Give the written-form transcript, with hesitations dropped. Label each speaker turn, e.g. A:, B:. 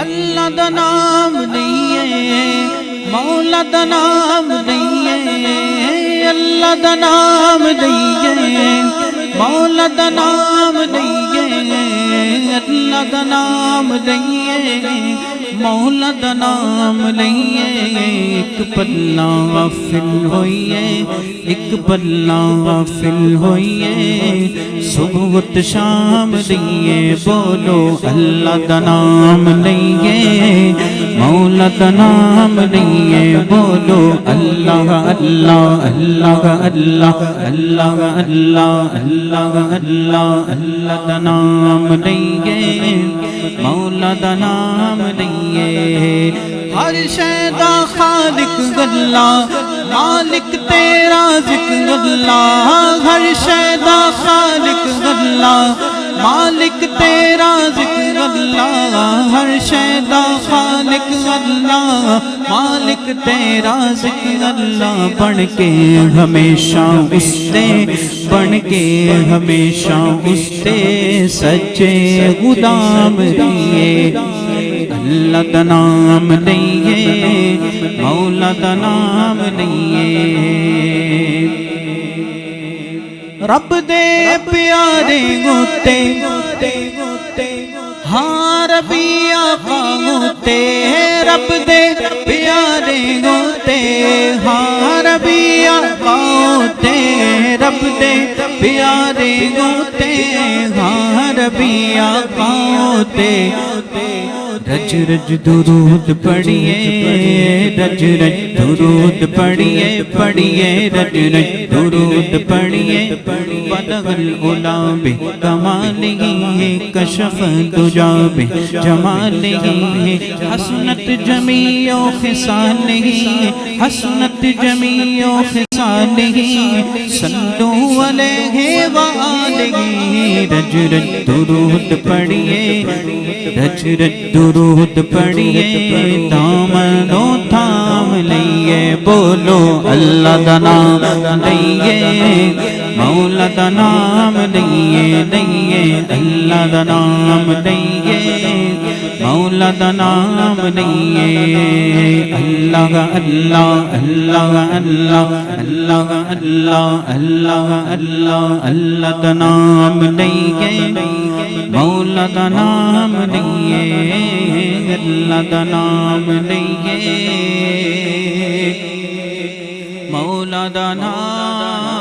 A: اللہ دا نام نہیں ہے، مولا دا نام نہیں ہے، اللہ دا نام نہیں ہے، مولا دا نام نہیں ہے، اللہ دا نام نہیں ہے، مولا دا نام نہیں ہے۔ ایک پلہ غافل ہوئی ہے، ایک پلہ غافل ہوئی ہے، صبح و شام دیئے بولو اللہ دا نام نہیں ہے، مولا دا نام نہیں ہے، بولو اللہ اللہ اللہ اللہ اللہ اللہ اللہ اللہ اللہ دا نام نہیں ہے، مولا دا نام نہیں ہے۔ ہر شے دا خالق اللہ، مالک تیرا ذکر اللہ، ہر شے دا خالق اللہ، مالک تیرا ذکر اللہ، ہر شے دا خالق اللہ، مالک تیرا ذکر اللہ، بن کے ہمیشہ اس سے، بن کے ہمیشہ اس سے سچے غلام رہیے۔ اللہ دا نام نہیں ہے، مولا دا نام نہیں ہے۔ رب دے پیارے ہوتے، ہاں ربی آقا ہوتے، رب دے پیارے ہوتے، ہاں ربی آقا ہوتے، رب دے پیارے ہوتے، ہاں ربی آقا ہوتے۔ رج رج درود پڑھیے، رج رج درود پڑھیے، پڑھیے رج رج درود پڑھیے، بلغ العلا بکمالہ، کشف الدجی بجمالہ، حسنت جمیع خصالہ، حسنت جمیع خصالہ، صلو علیہ وآلہ۔ رج رج درود پڑھیے، رج رج درود پڑھیے، دامنو تھام لئیے، بولو اللہ دا نام لئیے، مولا دا نام لئیے، لئیے اللہ دا نام لئیے، مولا دا نام لئیے۔ اللہ اللہ اللہ اللہ اللہ اللہ اللہ اللہ اللہ دا نام لئیے، مولا دا نام لئیے، اللہ دا نام لئیے، مولا دا نام